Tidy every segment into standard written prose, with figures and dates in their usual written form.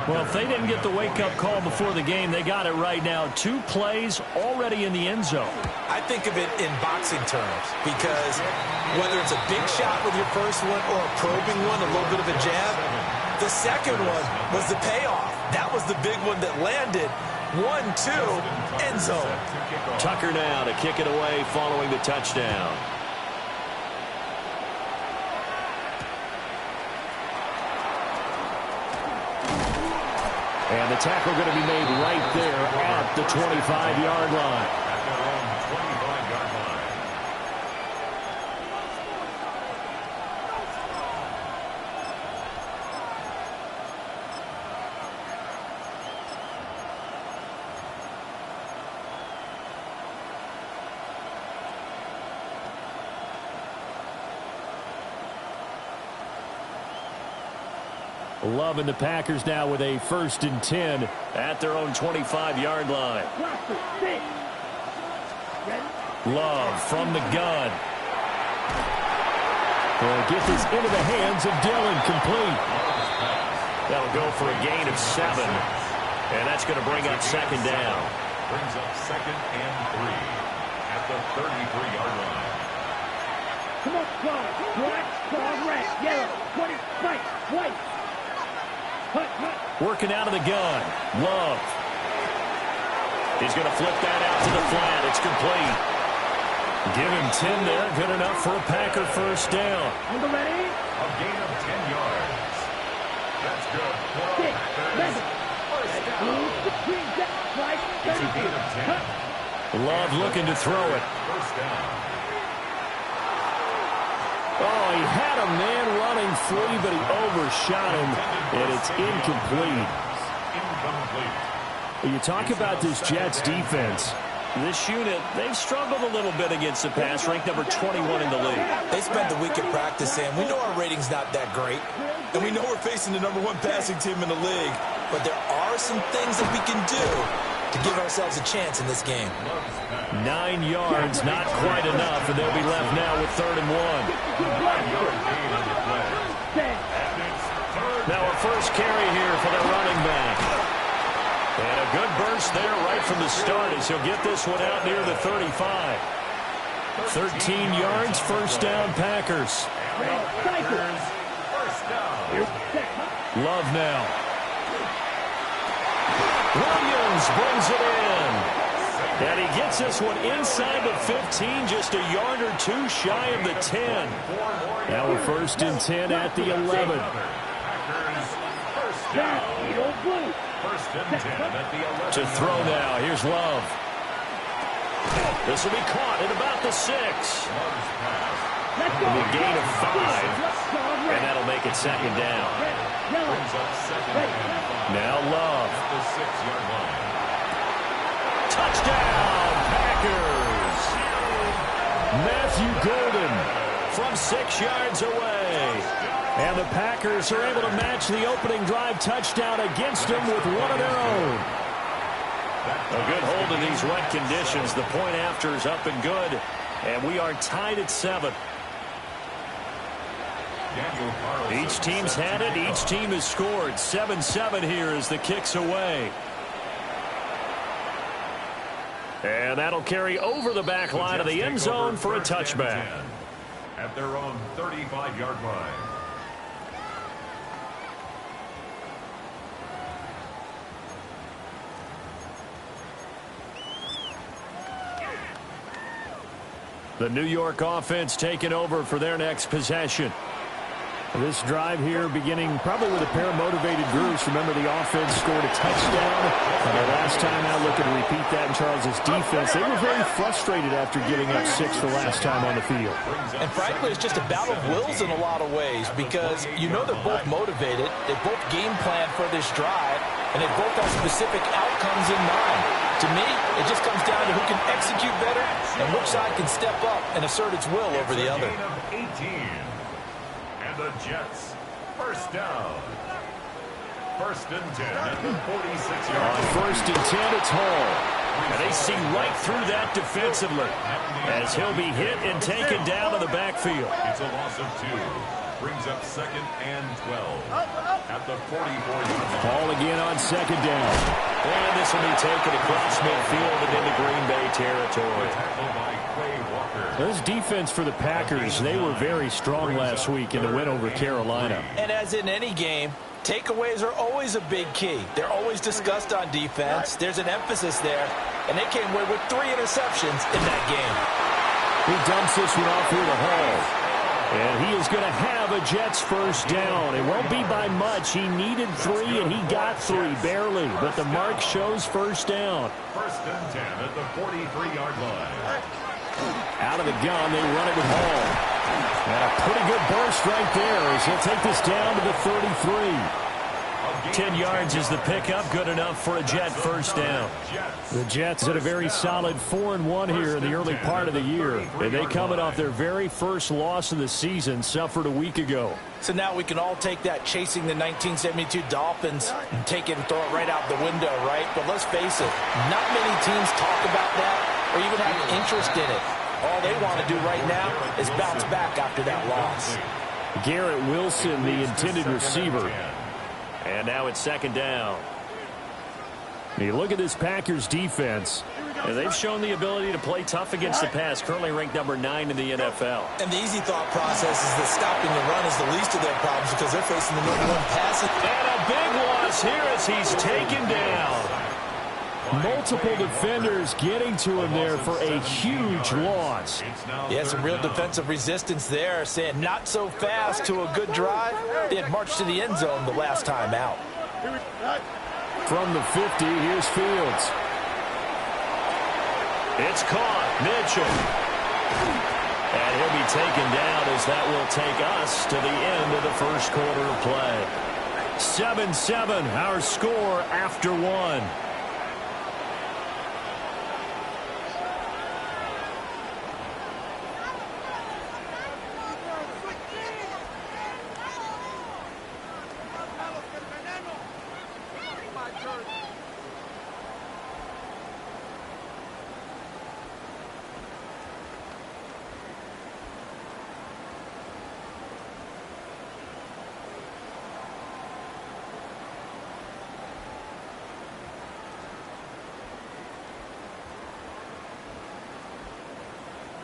Well, if they didn't get the wake-up call before the game, they got it right now. 2 plays already in the end zone. I think of it in boxing terms because whether it's a big shot with your first one or a probing one, a little bit of a jab, the second one was the payoff. That was the big one that landed. 1-2, end zone. Tucker now to kick it away following the touchdown. And the tackle going to be made right there at the 25-yard line. Love and the Packers now with a 1st and 10 at their own 25-yard line. Love from the gun. They'll get this into the hands of Dillon, complete. That'll go for a gain of 7. And that's going to bring up 2nd down. Brings up 2nd and 3 at the 33-yard line. Come on, black, red, yellow, 20, white. Working out of the gun. Love. He's going to flip that out to the flat. It's complete. Give him 10 there. Good enough for a Packer 1st down. Ready? A gain of 10 yards. That's good. First down. It's a gain of 10. Love looking to throw it. First down. Oh, he had a man running free, but he overshot him, and it's incomplete. You talk about this Jets defense. This unit, they've struggled a little bit against the pass, ranked number 21 in the league. They spent the week at practice, and we know our rating's not that great. And we know we're facing the number 1 passing team in the league. But there are some things that we can do to give ourselves a chance in this game. 9 yards, not quite enough, and they'll be left now with 3rd and 1. Now a first carry here for the running back. And a good burst there right from the start as he'll get this one out near the 35. 13 yards, 1st down Packers. Love now. Williams brings it in. And he gets this one inside the 15, just a yard or 2 shy of the 10. Now a 1st and 10 at the 11. To throw now. Here's Love. This will be caught at about the 6. And a gain of 5. And that'll make it 2nd down. Now Love. Touchdown, Packers! Matthew Golden from 6 yards away. And the Packers are able to match the opening drive touchdown against them with one of their own. A good hold in these wet conditions. The point after is up and good. And we are tied at 7. Each team's had it. Each team has scored. 7-7 here as the kick's away. And that'll carry over the back line of the end zone for a touchback. At their own 35-yard line. The New York offense taking over for their next possession. This drive here beginning probably with a pair of motivated groups. Remember, the offense scored a touchdown. And the last time out, looking to repeat that in Charles's defense. They were very frustrated after giving up 6 the last time on the field. And frankly, it's just a battle of wills in a lot of ways because you know they're both motivated. They both game plan for this drive, and they both have specific outcomes in mind. To me, it just comes down to who can execute better and which side can step up and assert its will over the other. The Jets, 1st down. 1st and 10 at the 46-yard line. 1st and 10, it's Hall. And they see right through that defensively as he'll be hit and taken down to the backfield. It's a loss of 2. Brings up 2nd and 12. At the 44-yard line. Ball again on 2nd down. And this will be taken across midfield and into Green Bay territory. This defense for the Packers, they were very strong last week in the win over Carolina. And as in any game, takeaways are always a big key. They're always discussed on defense. There's an emphasis there, and they came away with 3 interceptions in that game. He dumps this one off here to Hall. And he is going to have a Jets first down. It won't be by much. He needed 3, and he got 3, barely. But the mark shows first down. 1st and 10 at the 43-yard line. Out of the gun, they run it with Hall. And a pretty good burst right there as he'll take this down to the 33. 10 yards is the pickup, good enough for a Jet first down. The Jets had a very solid 4-1 here in the early part of the year. And they coming off their very first loss of the season, suffered a week ago. So now we can all take that chasing the 1972 Dolphins and take it and throw it right out the window, right? But let's face it, not many teams talk about that or even have interest in it. All they want to do right now is bounce back after that loss. Garrett Wilson, the intended receiver. And now it's 2nd down. You look at this Packers defense, and they've shown the ability to play tough against the pass, currently ranked number 9 in the NFL. And the easy thought process is that stopping the run is the least of their problems because they're facing the number 1 pass. And a big loss here as he's taken down. Multiple defenders getting to him there for a huge loss. Yeah, some real defensive resistance there, saying not so fast to a good drive. They had marched to the end zone the last time out. From the 50, here's Fields. It's caught. Mitchell. And he'll be taken down as that will take us to the end of the first quarter of play. 7-7, our score after 1.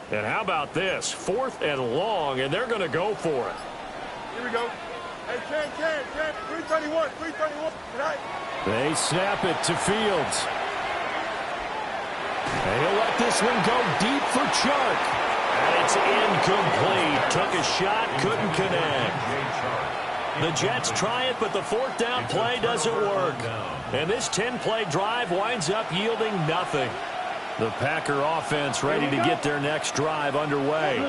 And how about this? 4th and long, and they're going to go for it. Here we go. Hey, Ken, 331, 331. Tonight. They snap it to Fields. And he'll let this one go deep for Chark. And it's incomplete. Took a shot, couldn't connect. The Jets try it, but the 4th down play doesn't work. And this 10-play drive winds up yielding nothing. The Packer offense ready to get their next drive underway.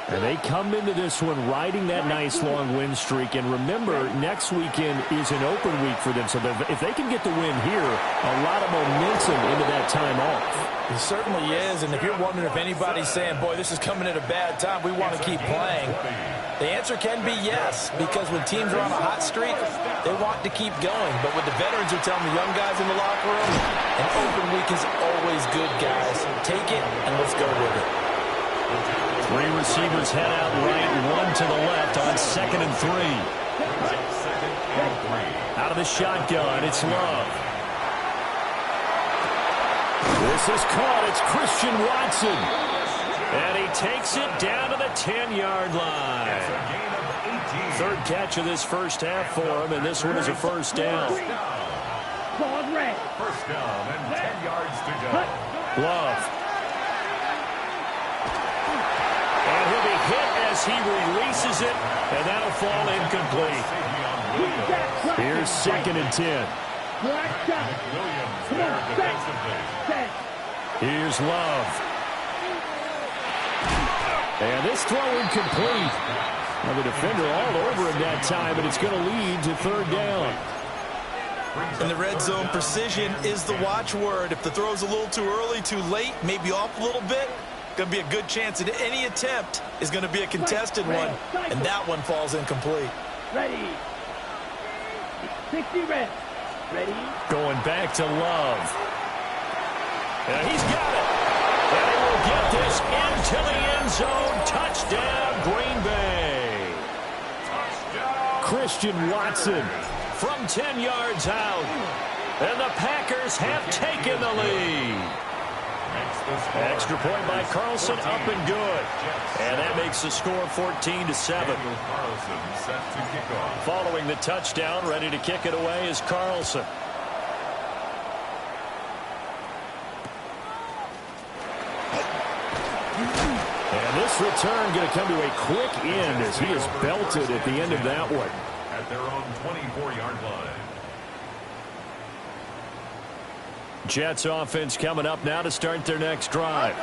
And they come into this one riding that nice long win streak. And remember, next weekend is an open week for them. So if they can get the win here, a lot of momentum into that time off. It certainly is. And if you're wondering if anybody's saying, boy, this is coming at a bad time, we want to keep playing, the answer can be yes, because when teams are on a hot streak, they want to keep going. But what the veterans are telling the young guys in the locker room, an open week is always good, guys. Take it, and let's go with it. 3 receivers head out right, 1 to the left on 2nd and 3. Out of the shotgun, it's Love. This is caught. It's Christian Watson. And he takes it down to the 10-yard line. 3rd catch of this first half for him, and this one is a first down. First down and 10 yards to go. Love. And he'll be hit as he releases it, and that'll fall incomplete. Here's 2nd and 10. Here's Love. And this throw incomplete. Now the defender all over him that time, but it's going to lead to 3rd down. In the red zone, precision is the watchword. If the throw's a little too early, too late, maybe off a little bit, going to be a good chance that any attempt is going to be a contested one, and that one falls incomplete. Ready. 60 red. Ready. Going back to Love. And he's got it. And he will get this into the end zone. Touchdown, Green Bay. Christian Watson from 10 yards out. And the Packers have taken the lead. Extra point by Carlson, up and good. And that makes the score 14-7. Following the touchdown, ready to kick it away is Carlson. And this return going to come to a quick end as he is belted at the end of that one. At their own 24-yard line. Jets offense coming up now to start their next drive.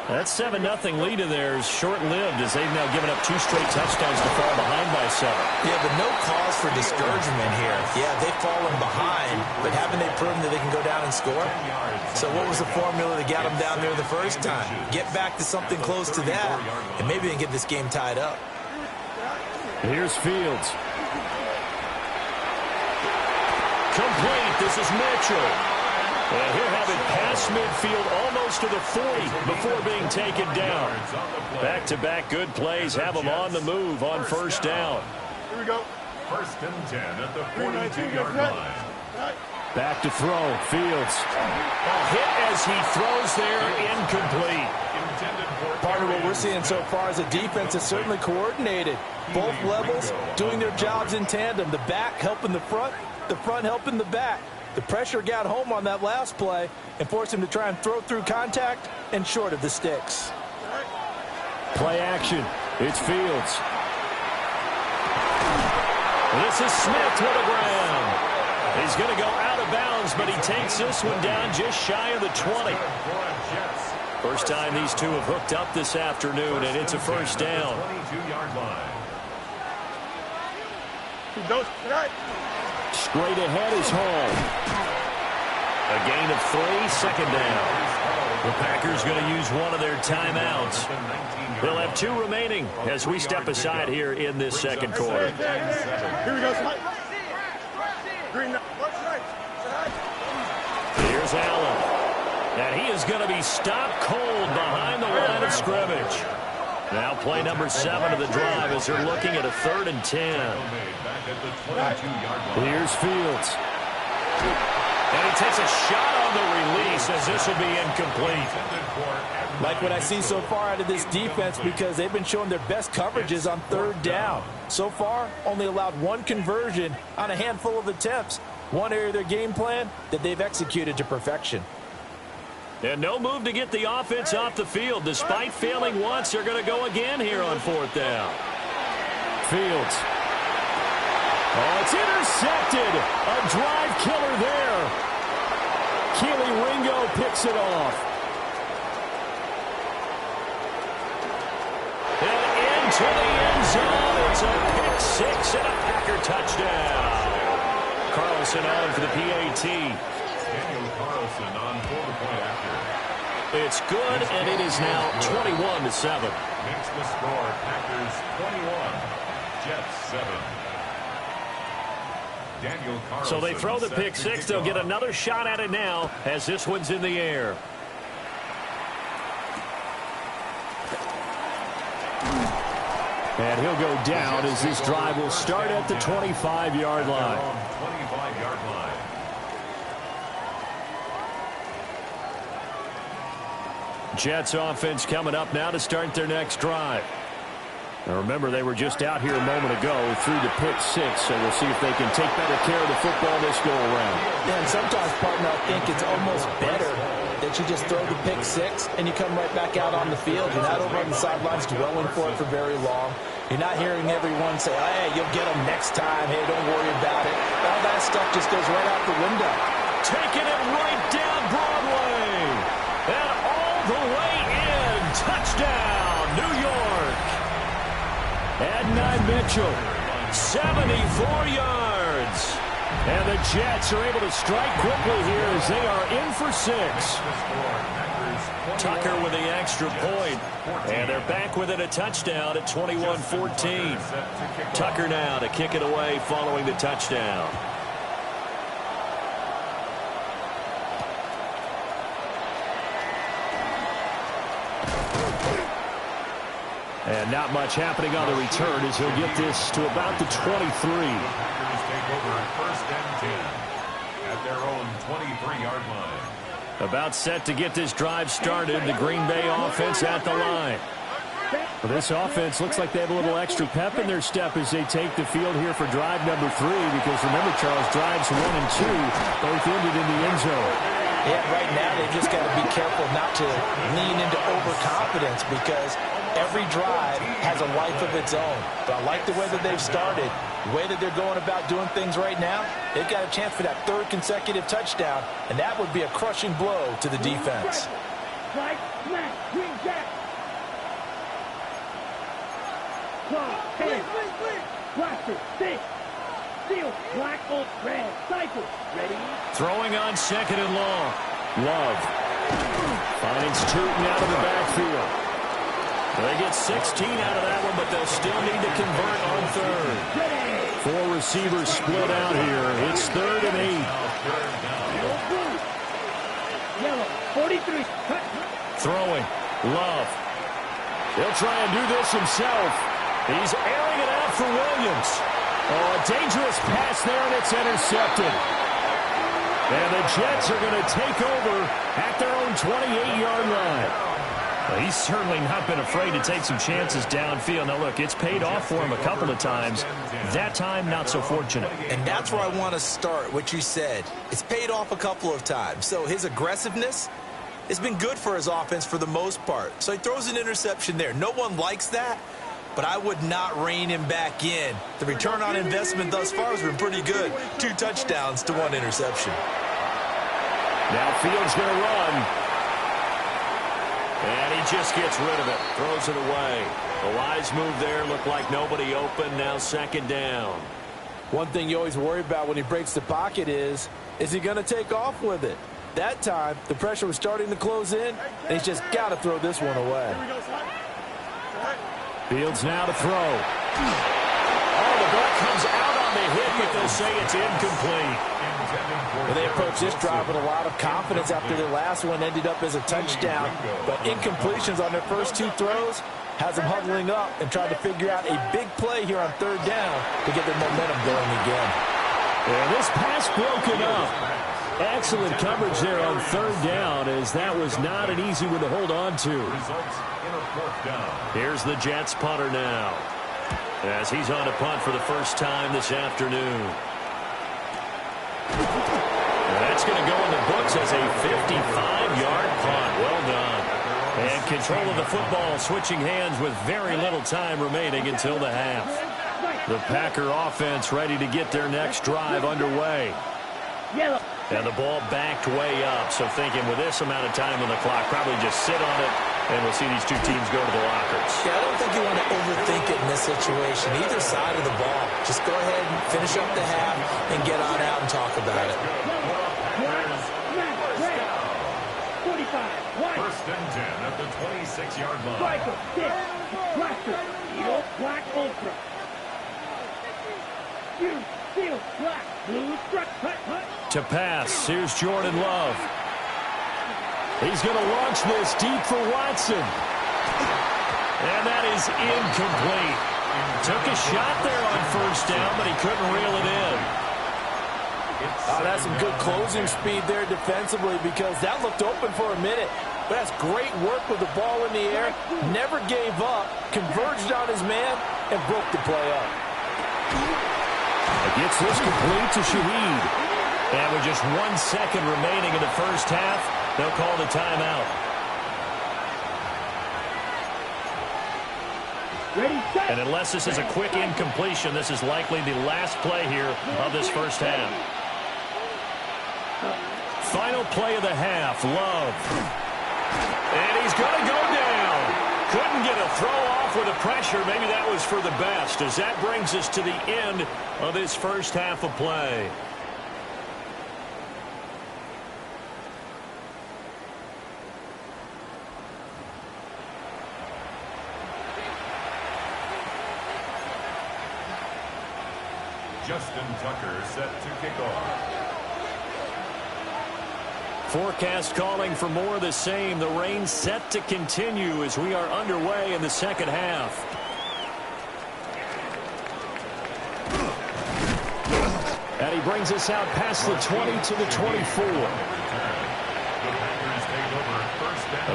That 7-0 lead of theirs short-lived as they've now given up 2 straight touchdowns to fall behind by 7. Yeah, but no cause for discouragement here. Yeah, they've fallen behind, but haven't they proven that they can go down and score? So what was the formula that got them down there the first time? Get back to something close to that, and maybe they can get this game tied up. Here's Fields. Complete. This is Mitchell. And he'll have it past midfield almost to the 40 before being taken down. Back-to-back good plays have them on the move on first down. Here we go. First and 10 at the 42-yard line. Back to throw. Fields. Hit as he throws there, incomplete. Part of what we're seeing so far is the defense is certainly coordinated. Both levels doing their jobs in tandem. The back helping the front helping the back. The pressure got home on that last play and forced him to try and throw through contact and short of the sticks. Play action. It's Fields. This is Smith to the ground. He's going to go out of bounds, but he takes this one down just shy of the 20. First time these two have hooked up this afternoon, and it's a first down. 22-yard line. Straight ahead is Hall. A gain of 3, second down. The Packers going to use one of their timeouts. They'll have 2 remaining as we step aside here in this second quarter. Here we go. Here's Allen. And he is going to be stopped cold behind the line of scrimmage. Now play number 7 of the drive as they're looking at a 3rd and 10. Here's Fields. And he takes a shot on the release as this will be incomplete. Like what I see so far out of this defense because they've been showing their best coverages on 3rd down. So far, only allowed 1 conversion on a handful of attempts. One area of their game plan that they've executed to perfection. And no move to get the offense off the field. Despite failing once, they're going to go again here on 4th down. Fields. Oh, it's intercepted. A drive killer there. Keely Ringo picks it off. And into the end zone. It's a pick 6 and a Packer touchdown. Carlson on for the PAT. Daniel Carlson on for the point after. It's good, and it is now 21-7. Makes the score Packers 21, Jets 7. Daniel Carlson. So they throw the pick 6. They'll get another shot at it now as this one's in the air. And he'll go down as this drive will start at the 25-yard line. 25-yard line. Jets offense coming up now to start their next drive. Now remember, they were just out here a moment ago through the pick 6, so we'll see if they can take better care of the football this go around. Yeah, and sometimes, partner, I think it's almost better that you just throw the pick 6 and you come right back out on the field. You're not over on the sidelines dwelling for it for very long. You're not hearing everyone say, hey, you'll get them next time. Hey, don't worry about it. All that stuff just goes right out the window. Taking it right down Broadway. And all the way in. Touchdown, New York. Adnan Mitchell, 74 yards. And the Jets are able to strike quickly here as they are in for 6. Tucker with the extra point. And they're back within a touchdown at 21-14. Tucker now to kick it away following the touchdown. And not much happening on the return as he'll get this to about the 23. Packers take over first and 10 at their own 23-yard line. About set to get this drive started. The Green Bay offense at the line. Well, this offense looks like they have a little extra pep in their step as they take the field here for drive number 3. Because remember, Charles, drives 1 and 2 both ended in the end zone. Yeah, right now they just got to be careful not to lean into overconfidence because every drive has a life of its own. But I like the way that they've started, the way that they're going about doing things right now. They've got a chance for that 3rd consecutive touchdown, and that would be a crushing blow to the defense. Right, smash, swing back. Claw, head, blaster, stick, steel, black, old, red, cycle, ready? Throwing on 2nd and long. Love finds Tootin out of the backfield. They get 16 out of that one, but they'll still need to convert on 3rd. 4 receivers split out here. It's 3rd and 8. Yellow, 43, cut. Throwing. Love. He'll try and do this himself. He's airing it out for Williams. Oh, a dangerous pass there, and it's intercepted. And the Jets are going to take over at their own 28-yard line. Well, he's certainly not been afraid to take some chances downfield. Now, look, it's paid off for him a couple of times. That time, not so fortunate. And that's where I want to start, what you said. It's paid off a couple of times. So his aggressiveness has been good for his offense for the most part. So he throws an interception there. No one likes that, but I would not rein him back in. The return on investment thus far has been pretty good. 2 touchdowns to 1 interception. Now Fields going to run. And he just gets rid of it. Throws it away. A wise move there. Looked like nobody open. Now 2nd down. One thing you always worry about when he breaks the pocket is he going to take off with it? That time, the pressure was starting to close in, and he's just got to throw this one away. Fields now to throw. Oh, the ball comes out on the hit, but they'll say it's incomplete. Well, they approached this drive with a lot of confidence after their last one ended up as a touchdown. But incompletions on their first 2 throws has them huddling up and trying to figure out a big play here on 3rd down to get their momentum going again. And this pass broken up. Excellent coverage there on 3rd down, as that was not an easy one to hold on to. Here's the Jets punter now, as he's on a punt for the first time this afternoon. And that's going to go in the books as a 55-yard punt. Well done. And control of the football switching hands with very little time remaining until the half. The Packer offense ready to get their next drive underway. Yellow. And the ball backed way up. So thinking with this amount of time on the clock, probably just sit on it, and we'll see these 2 teams go to the lockers. Yeah, I don't think you want to overthink it in this situation. Either side of the ball. Just go ahead and finish up the half and get on out and talk about it. 45. First and 10 at the 26-yard line. Striker, stick, blaster, steel, black, ultra. Steel, black, blue, struck, cut. To pass, here's Jordan Love. He's going to launch this deep for Watson. And that is incomplete. Took a shot there on 1st down, but he couldn't reel it in. Oh, that's some good closing speed there defensively because that looked open for a minute. But that's great work with the ball in the air. Never gave up, converged on his man, and broke the play up. Gets this complete to Shaheed. And with just 1 second remaining in the first half, they'll call the timeout. Ready, set. And unless this is a quick incompletion, this is likely the last play here of this first half. Final play of the half, Love. And he's going to go down. Couldn't get a throw off with the pressure. Maybe that was for the best, as that brings us to the end of this first half of play. Justin Tucker set to kick off. forecast calling for more of the same. The rain set to continue as we are underway in the second half. And he brings us out past the 20 to the 24.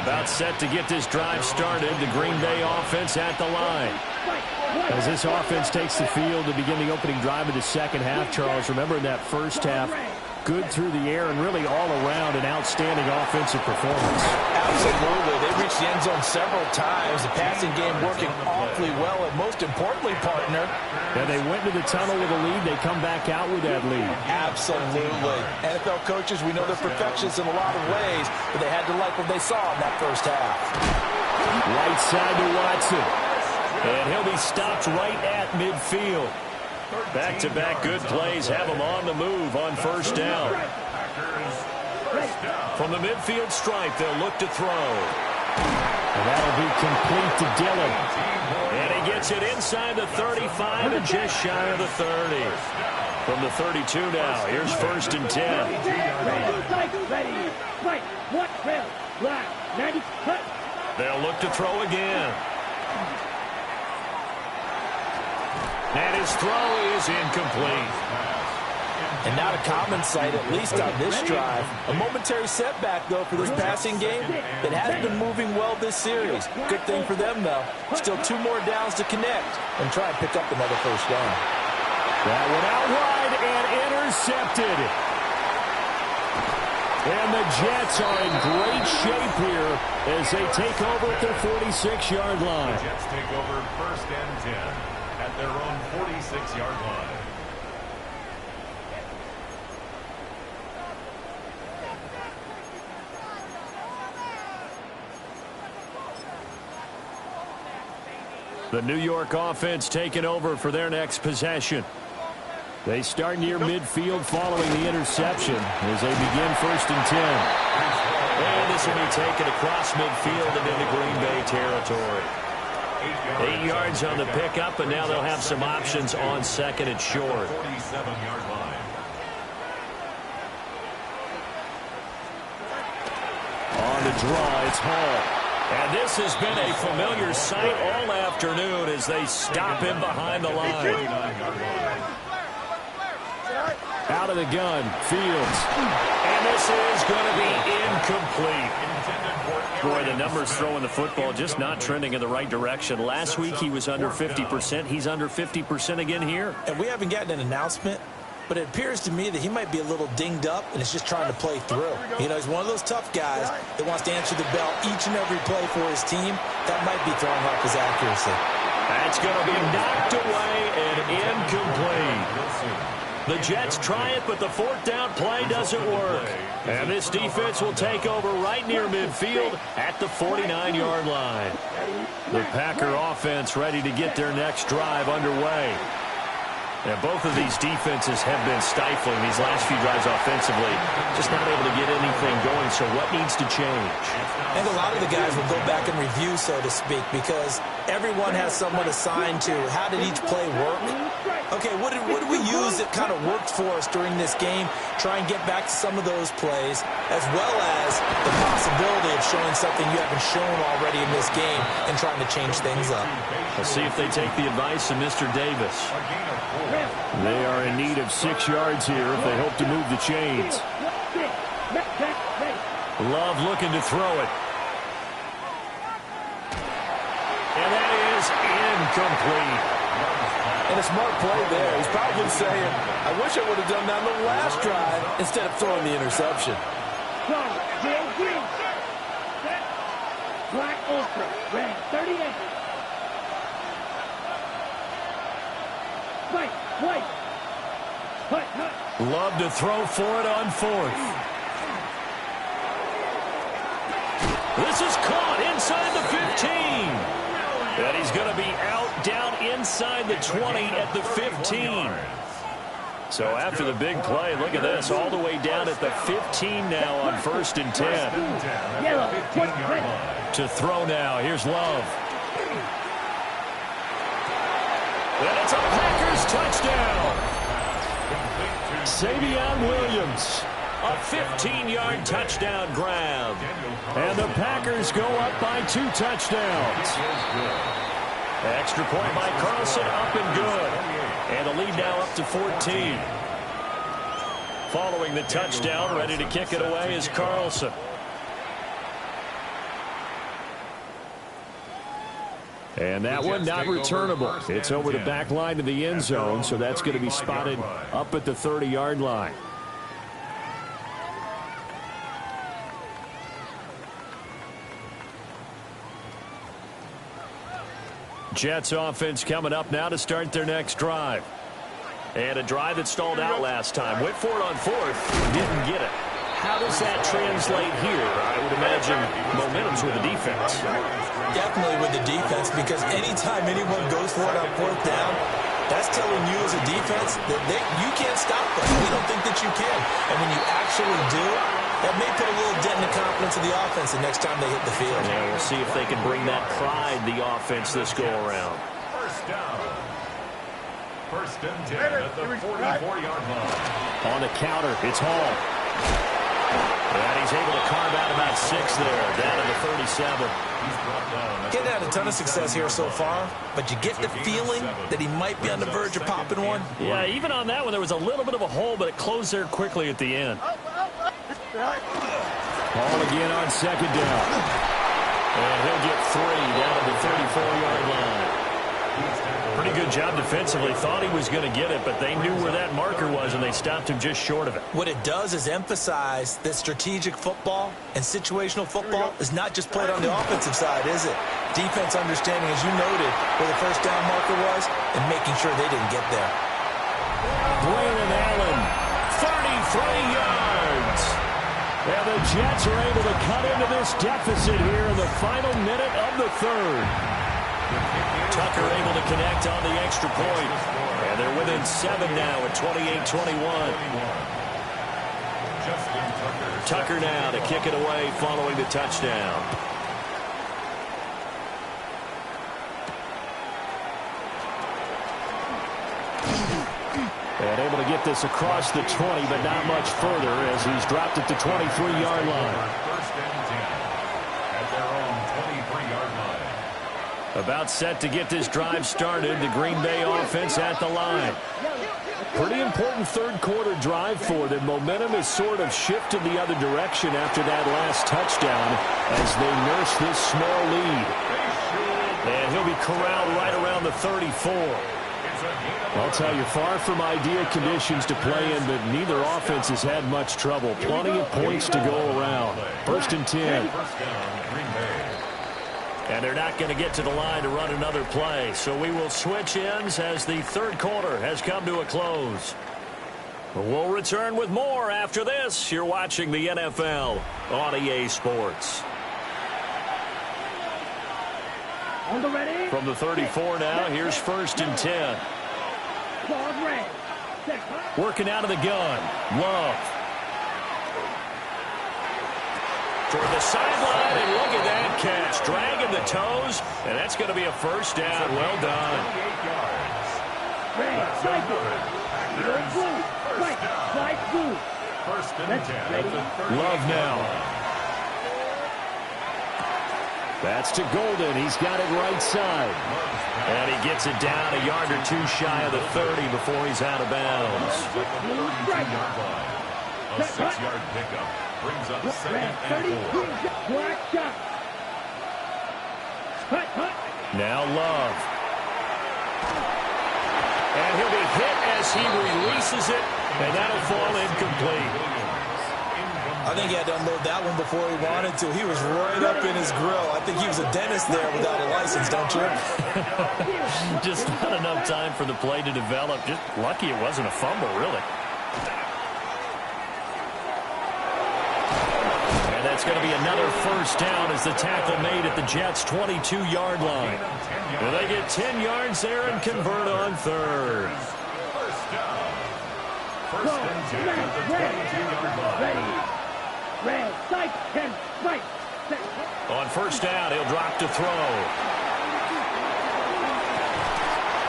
About set to get this drive started. The Green Bay offense at the line. As this offense takes the field to begin the opening drive of the second half, Charles, remember in that first half, good through the air and really all around an outstanding offensive performance. Absolutely. They reached the end zone several times. The passing game working awfully well, and most importantly, partner. And they went to the tunnel with a lead. They come back out with that lead. Absolutely. NFL coaches, we know they're perfectionists in a lot of ways, but they had to like what they saw in that first half. Right side to Watson. And he'll be stopped right at midfield. Back-to-back good plays have him on the move on first down. From the midfield stripe, they'll look to throw. And that'll be complete to Dillon. And he gets it inside the 35 and just shy of the 30. From the 32 now, here's first and 10. They'll look to throw again. And his throw is incomplete. And not a common sight, at least on this drive. A momentary setback, though, for this passing game that has been moving well this series. Good thing for them, though. Still 2 more downs to connect and try and pick up another first down. That one out wide and intercepted. And the Jets are in great shape here as they take over at their 46-yard line. The Jets take over first and 10 at their own 46-yard line. The New York offense taking over for their next possession. They start near midfield following the interception as they begin first and 10. And this will be taken across midfield and into Green Bay territory. 8 yards on the pickup, and now they'll have some options on second and short. 47-yard line. On the draw, it's Hall. And this has been a familiar sight all afternoon as they stop him behind the line. Out of the gun, Fields. And this is going to be incomplete. Boy, the numbers throwing the football just not trending in the right direction. Last week he was under 50%. He's under 50% again here. And we haven't gotten an announcement, but it appears to me that he might be a little dinged up and is just trying to play through. You know, he's one of those tough guys that wants to answer the bell each and every play for his team. That might be throwing off his accuracy. That's going to be knocked away and incomplete. The Jets try it, but the fourth down play doesn't work. And this defense will take over right near midfield at the 49-yard line. The Packer offense ready to get their next drive underway. And both of these defenses have been stifling these last few drives offensively. Just not able to get anything going, so what needs to change? And a lot of the guys will go back and review, so to speak, because everyone has someone assigned to how did each play work. Okay, what did we use that kind of worked for us during this game? Try and get back to some of those plays, as well as the possibility of showing something you haven't shown already in this game and trying to change things up. Let's see if they take the advice of Mr. Davis. They are in need of 6 yards here if they hope to move the chains. Love looking to throw it. And that is incomplete. And a smart play there. He's probably saying, I wish I would have done that on the last drive instead of throwing the interception. Black Ultra, red 38. Love to throw for it on fourth. This is caught inside the 15. And he's going to be out down inside the 20 at the 15. So after the big play, look at this, all the way down at the 15 now on first and 10. To throw now, here's Love. And it's a Packers touchdown. Savion Williams A 15-yard touchdown grab. And the Packers go up by 2 touchdowns. Extra point by Carlson, up and good. And the lead now up to 14. Following the touchdown, ready to kick it away is Carlson. And that one not returnable. It's over the back line to the end zone, so that's going to be spotted up at the 30-yard line. Jets offense coming up now to start their next drive. And a drive that stalled out last time. Went for it on 4th, didn't get it. How does that translate here? I would imagine momentum's with the defense. Definitely with the defense, because anytime anyone goes for it on 4th down, that's telling you as a defense that you can't stop them. We don't think that you can. And when you actually do, that may put a little dent in the confidence of the offense the next time they hit the field. Yeah, we'll see if they can bring that pride, the offense, this go-around. First down. First and 10 at the 44-yard line. On the counter, it's Hall. And he's able to carve out about 6 there, down to the 37. Getting had a ton of success here so far, but you get the feeling that he might be on the verge of popping one. Yeah, even on that one, there was a little bit of a hole, but it closed there quickly at the end. Hall again on 2nd down. And he'll get 3 down to the 34-yard line. Pretty good job defensively. Thought he was going to get it, but they knew where that marker was, and they stopped him just short of it. What it does is emphasize that strategic football and situational football is not just played on the offensive side, is it? Defense understanding, as you noted, where the first down marker was and making sure they didn't get there. Braylon Allen, 33 yards. And the Jets are able to cut into this deficit here in the final minute of the 3rd. Tucker able to connect on the extra point. And they're within 7 now at 28-21. Tucker now to kick it away following the touchdown. And able to get this across the 20, but not much further as he's dropped at the 23-yard line. First and 10 at their own 23-yard line. About set to get this drive started. The Green Bay offense at the line. Pretty important third-quarter drive for them. Momentum has sort of shifted the other direction after that last touchdown as they nurse this small lead. And he'll be corralled right around the 34. I'll tell you, far from ideal conditions to play in, but neither offense has had much trouble. Plenty of points to go around. First and 10. And they're not going to get to the line to run another play. So we will switch ends as the third quarter has come to a close. We'll return with more after this. You're watching the NFL on EA Sports. On the ready. From the 34 now, here's first and 10. Working out of the gun. Love. Toward the sideline, and look at that catch. Dragging the toes, and that's going to be a first down. Well done. First and 10. Love now. That's to Golden. He's got it right side. And he gets it down a yard or two shy of the 30 before he's out of bounds. A 6-yard pickup brings up second and 4. Now Love. And he'll be hit as he releases it, and that'll fall incomplete. I think he had to unload that one before he wanted to. He was right up in his grill. I think he was a dentist there without a license, don't you? Just not enough time for the play to develop. Just lucky it wasn't a fumble, really. And that's going to be another first down as the tackle made at the Jets' 22-yard line. And they get 10 yards there and convert on third. First down. First and 10 at the 22-yard line. Red, sight, 10, right. On first down, he'll drop to throw.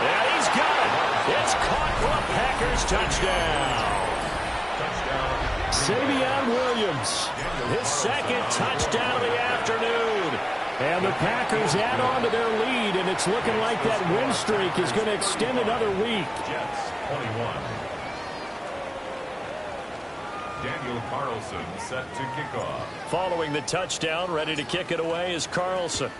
And he's got it. It's caught for a Packers touchdown. Xavier Williams, his second touchdown of the afternoon. And the Packers add on to their lead, and it's looking like that win streak is going to extend another week. Jets 21. Daniel Carlson set to kick off. Following the touchdown, ready to kick it away is Carlson.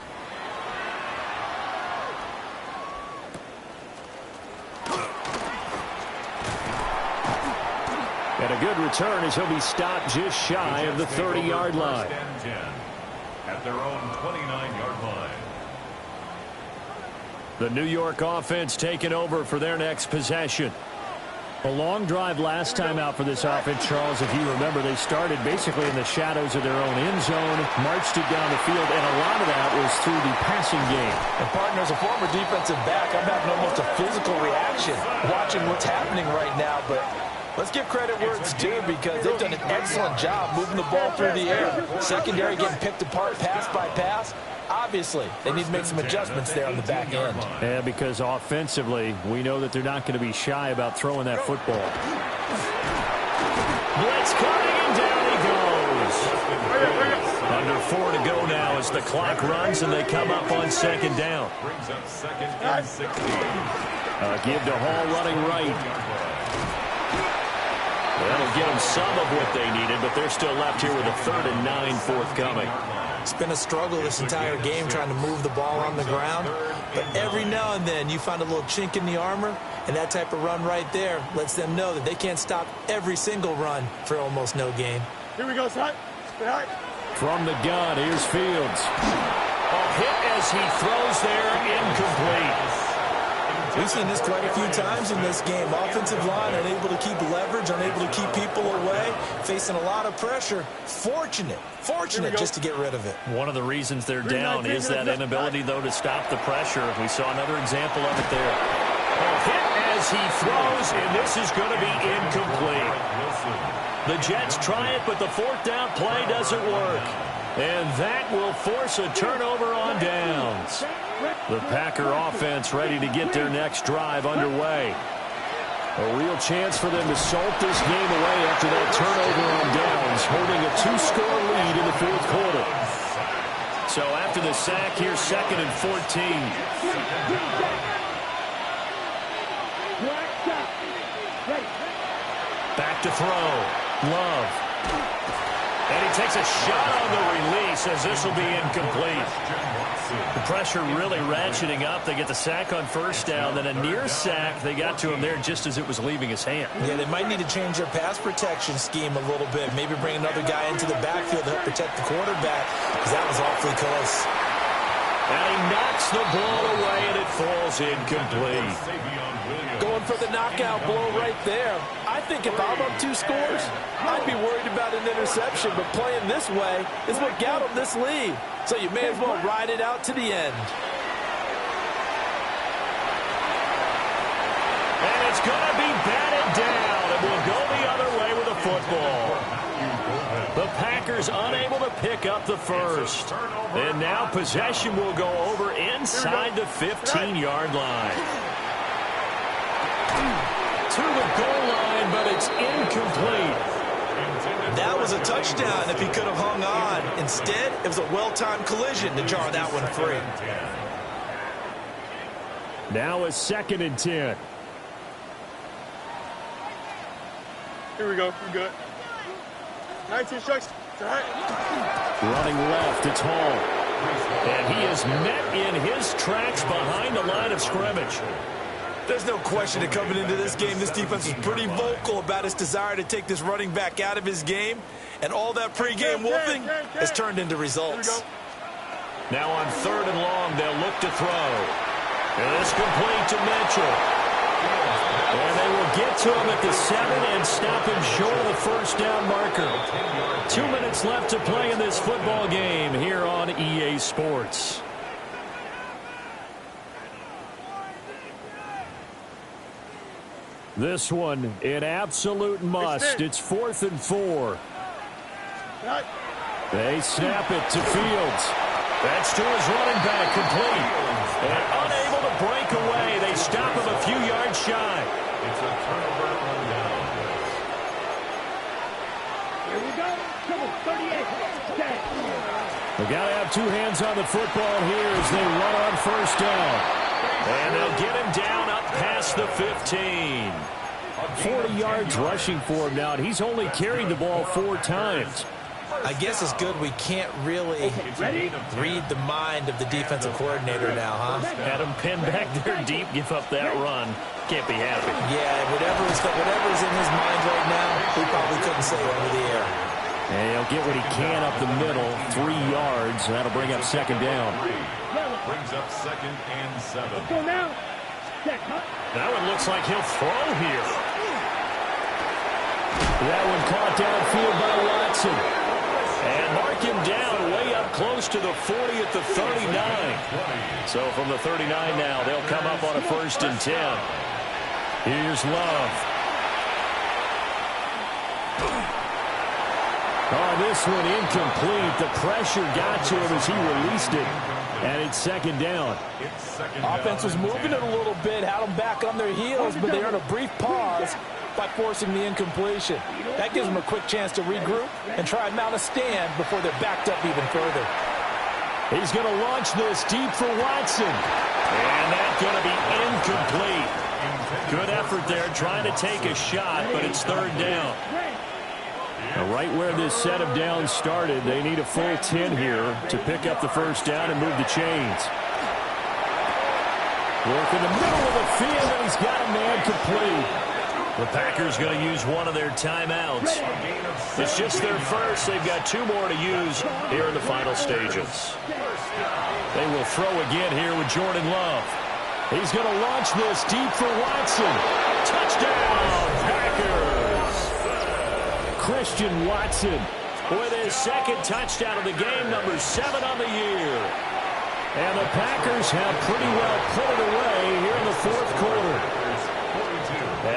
And a good return as he'll be stopped just shy of the 30-yard line. At their own 29-yard line. The New York offense taking over for their next possession. A long drive last time out for this offense, Charles. If you remember, they started basically in the shadows of their own end zone, marched it down the field, and a lot of that was through the passing game. And partner, as a former defensive back, I'm having almost a physical reaction watching what's happening right now, but let's give credit where it's due because they've done an excellent job moving the ball through the air. Secondary getting picked apart pass by pass. Obviously, they need to make some adjustments there on the back end. Yeah, because offensively, we know that they're not going to be shy about throwing that football. Blitz coming, and down he goes. Under 4 to go now as the clock runs, and they come up on second down. Brings up second and 16. Give to Hall running right. That'll get them some of what they needed, but they're still left here with a 3rd and 9 forthcoming. It's been a struggle this entire game trying to move the ball on the ground. But every now and then you find a little chink in the armor, and that type of run right there lets them know that they can't stop every single run for almost no gain. Here we go, son. From the gun, here's Fields. A hit as he throws there, incomplete. We've seen this quite a few times in this game. Offensive line unable to keep leverage, unable to keep people away, facing a lot of pressure. Fortunate just to get rid of it. One of the reasons they're down is that inability, though, to stop the pressure. We saw another example of it there. A hit as he throws, and this is going to be incomplete. The Jets try it, but the 4th down play doesn't work. And that will force a turnover on downs. The Packer offense ready to get their next drive underway. A real chance for them to salt this game away after that turnover on downs, holding a 2-score lead in the 4th quarter. So after the sack, here's 2nd and 14. Back to throw. Love. And he takes a shot on the release as this will be incomplete. The pressure really ratcheting up. They get the sack on 1st down, then a near sack. They got to him there just as it was leaving his hand. Yeah, they might need to change their pass protection scheme a little bit. Maybe bring another guy into the backfield to help protect the quarterback because that was awfully close. And he knocks the ball away, and it falls incomplete. Going for the knockout blow right there. I think if I'm up 2 scores, I'd be worried about an interception, but playing this way is what got them this lead. So you may as well ride it out to the end. And it's going to be batted down, and we'll go the other way with the football. The Packers unable to pick up the 1st. And now possession will go over inside the 15-yard line. To the goal line, but it's incomplete. That was a touchdown if he could have hung on. Instead, it was a well-timed collision to jar that one free. Now a 2nd and 10. Here we go. We're good. 19 strikes. All right. Running left, it's Hall. And he is met in his tracks behind the line of scrimmage. There's no question that coming into this game, this defense was pretty vocal about its desire to take this running back out of his game. And all that pregame wolfing has turned into results. Now on 3rd and long, they'll look to throw. And it's complete to Mitchell. And they will get to him at the 7 and stop him short of the 1st down marker. 2 minutes left to play in this football game here on EA Sports. This one, an absolute must. It's 4th and 4. They snap it to Fields. That's to his running back, complete. And unable to break away. They stop him a few yards shy. It's a turnover on Here we go. Trouble 38. Set. They got to have two hands on the football here as they run on first down. And they'll get him down up past the 15. 40 yards rushing for him now, and he's only carried the ball 4 times. I guess it's good we can't really read the mind of the defensive coordinator now, huh? Had him pinned back there deep, give up that run. Can't be happy. Yeah, whatever's in his mind right now, he probably couldn't say over the air. And he'll get what he can up the middle, 3 yards. That'll bring up second down. Brings up 2nd and 7. Go now. Set. That one looks like he'll throw here. That one caught downfield by Watson. And mark him down way up close to the 40 at the 39. So from the 39 now, they'll come up on a 1st and 10. Here's Love. Oh, this one incomplete. The pressure got to him as he released it. And it's second down. Offense was moving it a little bit, had them back on their heels, but they earned a brief pause by forcing the incompletion. That gives them a quick chance to regroup and try and mount a stand before they're backed up even further. He's going to launch this deep for Watson. And that's going to be incomplete. Good effort there trying to take a shot, but it's 3rd down. Now, right where this set of downs started, they need a full 10 here to pick up the 1st down and move the chains. Work in the middle of the field, and he's got a man complete. The Packers going to use one of their timeouts. It's just their first. They've got 2 more to use here in the final stages. They will throw again here with Jordan Love. He's going to launch this deep for Watson. Touchdown, Packers! Christian Watson with his 2nd touchdown of the game, number 7 on the year. And the Packers have pretty well put it away here in the 4th quarter.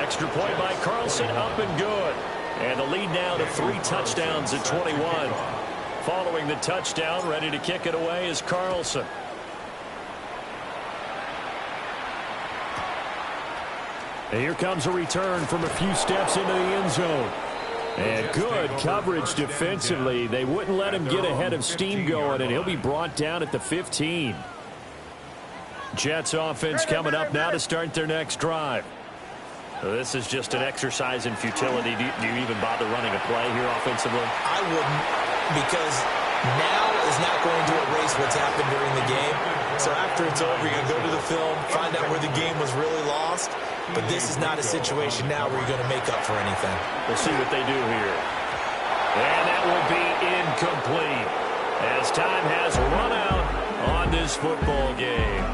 Extra point by Carlson, up and good. And the lead now to 3 touchdowns at 21. Following the touchdown, ready to kick it away is Carlson. And here comes a return from a few steps into the end zone. And good coverage defensively. They wouldn't let him get ahead of steam going, and he'll be brought down at the 15. Jets offense coming up now to start their next drive. This is just an exercise in futility. Do you even bother running a play here offensively? I wouldn't, because now is not going to erase what's happened during the game. So after it's over, you're going to go to the film, find out where the game was really lost. But this is not a situation now where you're going to make up for anything. We'll see what they do here. And that will be incomplete as time has run out on this football game.